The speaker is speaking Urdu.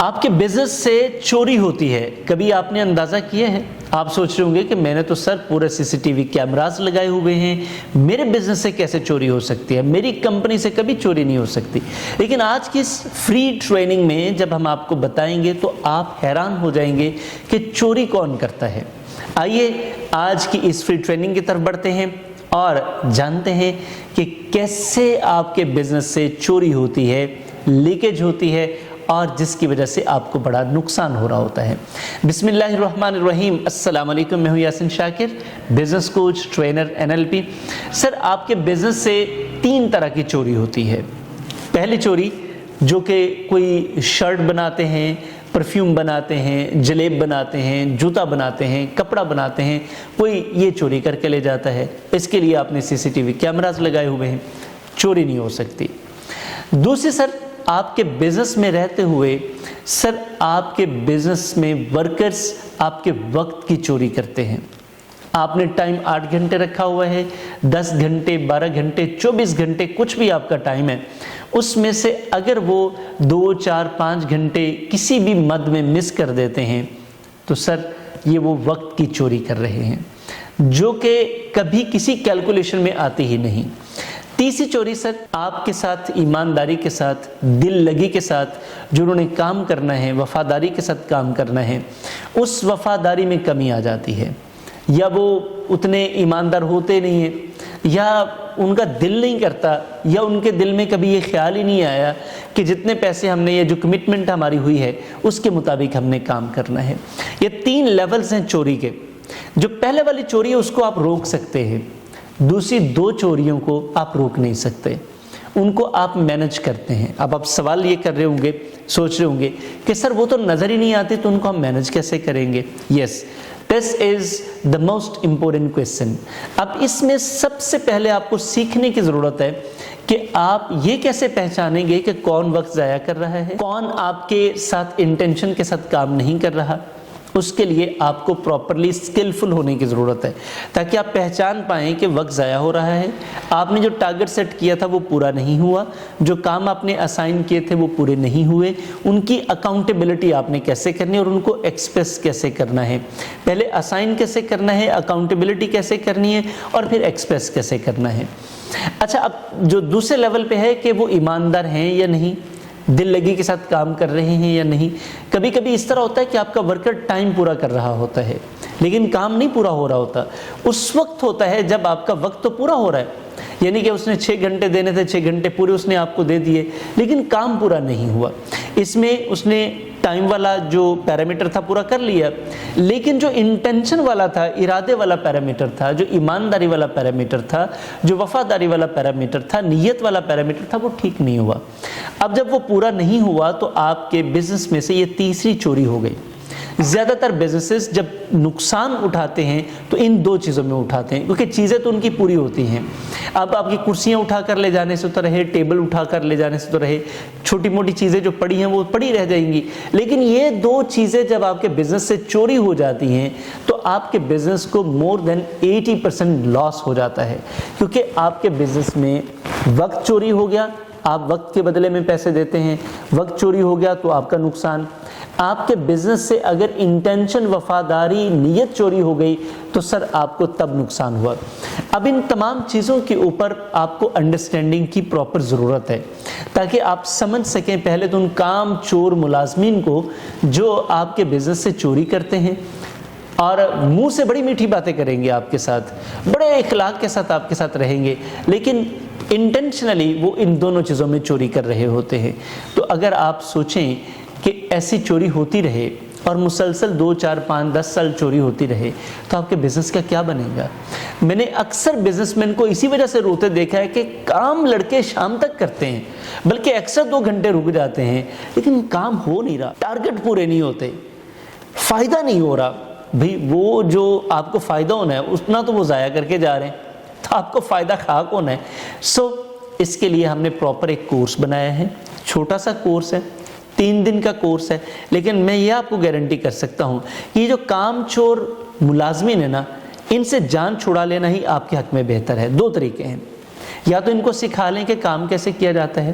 آپ کے بزنس سے چوری ہوتی ہے، کبھی آپ نے اندازہ کیا ہے؟ آپ سوچ رہے ہوں گے کہ میں نے تو سر پورے CCTV کیمراز لگائے ہوئے ہیں، میرے بزنس سے کیسے چوری ہو سکتی ہے، میری کمپنی سے کبھی چوری نہیں ہو سکتی۔ لیکن آج کی اس فری ٹریننگ میں جب ہم آپ کو بتائیں گے تو آپ حیران ہو جائیں گے کہ چوری کون کرتا ہے۔ آئیے آج کی اس فری ٹریننگ کی طرف بڑھتے ہیں اور جانتے ہیں کہ کیسے آپ کے بزنس سے چوری ہوتی ہے، لیکیج ہوتی ہے اور جس کی وجہ سے آپ کو بڑا نقصان ہو رہا ہوتا ہے۔ بسم اللہ الرحمن الرحیم۔ السلام علیکم، میں ہوں یاسین شاکر، بزنس کوچ، ٹرینر، NLP۔ سر آپ کے بزنس سے 3 طرح کی چوری ہوتی ہے۔ پہلی چوری جو کہ کوئی شرٹ بناتے ہیں، پرفیوم بناتے ہیں، جلیب بناتے ہیں، جوتا بناتے ہیں، کپڑا بناتے ہیں، کوئی یہ چوری کر کے لے جاتا ہے، اس کے لیے آپ نے CCTV کیمراز لگائے ہوئے ہیں، چوری نہیں ہو سکتی۔ دوسری سر، آپ کے بزنس میں رہتے ہوئے سر آپ کے بزنس میں ورکرز آپ کے وقت کی چوری کرتے ہیں۔ آپ نے ٹائم 8 گھنٹے رکھا ہوا ہے، 10 گھنٹے، 12 گھنٹے، 24 گھنٹے، کچھ بھی آپ کا ٹائم ہے، اس میں سے اگر وہ 2، 4، 5 گھنٹے کسی بھی مد میں مس کر دیتے ہیں تو سر یہ وہ وقت کی چوری کر رہے ہیں، جو کہ کبھی کسی کیلکولیشن میں آتی ہی نہیں۔ تیسری چوری سر، آپ کے ساتھ ایمانداری کے ساتھ، دل لگی کے ساتھ جو انہوں نے کام کرنا ہے، وفاداری کے ساتھ کام کرنا ہے، اس وفاداری میں کمی آ جاتی ہے، یا وہ اتنے ایماندار ہوتے نہیں ہیں، یا ان کا دل نہیں کرتا، یا ان کے دل میں کبھی یہ خیال ہی نہیں آیا کہ جتنے پیسے ہم نے، یہ جو کمٹمنٹ ہماری ہوئی ہے اس کے مطابق ہم نے کام کرنا ہے۔ یہ 3 لیولز ہیں چوری کے۔ جو پہلے والی چوری ہے اس کو آپ روک سکتے ہیں، دوسری 2 چوریوں کو آپ روک نہیں سکتے، ان کو آپ مینج کرتے ہیں۔ اب آپ سوال یہ کر رہے ہوں گے، سوچ رہے ہوں گے کہ سر وہ تو نظر ہی نہیں آتی تو ان کو ہم مینج کیسے کریں گے؟ یس، دس از دا موسٹ امپورٹنٹ کویسچن۔ اب اس میں سب سے پہلے آپ کو سیکھنے کی ضرورت ہے کہ آپ یہ کیسے پہچانیں گے کہ کون وقت ضائع کر رہا ہے، کون آپ کے ساتھ انٹینشن کے ساتھ کام نہیں کر رہا۔ اس کے لیے آپ کو پراپرلی اسکلفل ہونے کی ضرورت ہے تاکہ آپ پہچان پائیں کہ وقت ضائع ہو رہا ہے، آپ نے جو ٹارگٹ سیٹ کیا تھا وہ پورا نہیں ہوا، جو کام آپ نے اسائن کیے تھے وہ پورے نہیں ہوئے، ان کی اکاؤنٹیبلٹی آپ نے کیسے کرنی ہے اور ان کو ایکسپریس کیسے کرنا ہے۔ پہلے اسائن کیسے کرنا ہے، اکاؤنٹیبلٹی کیسے کرنی ہے، اور پھر ایکسپریس کیسے کرنا ہے۔ اچھا، اب جو دوسرے لیول پہ ہے کہ وہ ایماندار ہیں یا نہیں، دل لگی کے ساتھ کام کر رہے ہیں یا نہیں۔ کبھی کبھی اس طرح ہوتا ہے کہ آپ کا ورکر ٹائم پورا کر رہا ہوتا ہے لیکن کام نہیں پورا ہو رہا ہوتا۔ اس وقت ہوتا ہے جب آپ کا وقت تو پورا ہو رہا ہے، یعنی کہ اس نے 6 گھنٹے دینے تھے، 6 گھنٹے پورے اس نے آپ کو دے دیے لیکن کام پورا نہیں ہوا۔ اس میں اس نے ٹائم والا جو پیرامیٹر تھا پورا کر لیا، لیکن جو انٹینشن والا تھا، ارادے والا پیرامیٹر تھا، جو ایمانداری والا پیرامیٹر تھا، جو وفاداری والا پیرامیٹر تھا، نیت والا پیرامیٹر تھا، وہ ٹھیک نہیں ہوا۔ اب جب وہ پورا نہیں ہوا تو آپ کے بزنس میں سے یہ تیسری چوری ہو گئی۔ زیادہ تر بزنسز جب نقصان اٹھاتے ہیں تو ان 2 چیزوں میں اٹھاتے ہیں، کیونکہ چیزیں تو ان کی پوری ہوتی ہیں۔ اب آپ کی کرسیاں اٹھا کر لے جانے سے تو رہے، ٹیبل اٹھا کر لے جانے سے تو رہے، چھوٹی موٹی چیزیں جو پڑی ہیں وہ پڑی رہ جائیں گی، لیکن یہ 2 چیزیں جب آپ کے بزنس سے چوری ہو جاتی ہیں تو آپ کے بزنس کو مور دین 80% لاس ہو جاتا ہے، کیونکہ آپ کے بزنس میں وقت چوری ہو گیا، آپ وقت کے بدلے میں پیسے دیتے ہیں، وقت چوری ہو گیا تو آپ کا نقصان۔ آپ کے بزنس سے اگر انٹینشن، وفاداری، نیت چوری ہو گئی تو سر آپ کو تب نقصان ہوا۔ اب ان تمام چیزوں کے اوپر آپ کو انڈرسٹینڈنگ کی پراپر ضرورت ہے تاکہ آپ سمجھ سکیں پہلے تو ان کام چور ملازمین کو جو آپ کے بزنس سے چوری کرتے ہیں اور منہ سے بڑی میٹھی باتیں کریں گے آپ کے ساتھ، بڑے اخلاق کے ساتھ آپ کے ساتھ رہیں گے، لیکن انٹینشنلی وہ ان دونوں چیزوں میں چوری کر رہے ہوتے ہیں۔ تو اگر آپ سوچیں کہ ایسی چوری ہوتی رہے اور مسلسل 2، 4، 5، 10 سال چوری ہوتی رہے تو آپ کے بزنس کا کیا بنے گا؟ میں نے اکثر بزنس مین کو اسی وجہ سے روتے دیکھا ہے کہ کام لڑکے شام تک کرتے ہیں، بلکہ اکثر 2 گھنٹے رک جاتے ہیں لیکن کام ہو نہیں رہا، ٹارگٹ پورے نہیں ہوتے، فائدہ نہیں ہو رہا۔ بھئی وہ جو آپ کو فائدہ ہونا ہے اتنا تو وہ ضائع کر کے جا رہے ہیں، تو آپ کو فائدہ خاک ہونا ہے۔ اس کے لیے ہم نے پراپر ایک کورس بنایا ہے، چھوٹا سا کورس ہے، 3 دن کا کورس ہے، لیکن میں یہ آپ کو گارنٹی کر سکتا ہوں کہ یہ جو کام چور ملازمین ہیں نا، ان سے جان چھڑا لینا ہی آپ کے حق میں بہتر ہے۔ 2 طریقے ہیں، یا تو ان کو سکھا لیں کہ کام کیسے کیا جاتا ہے،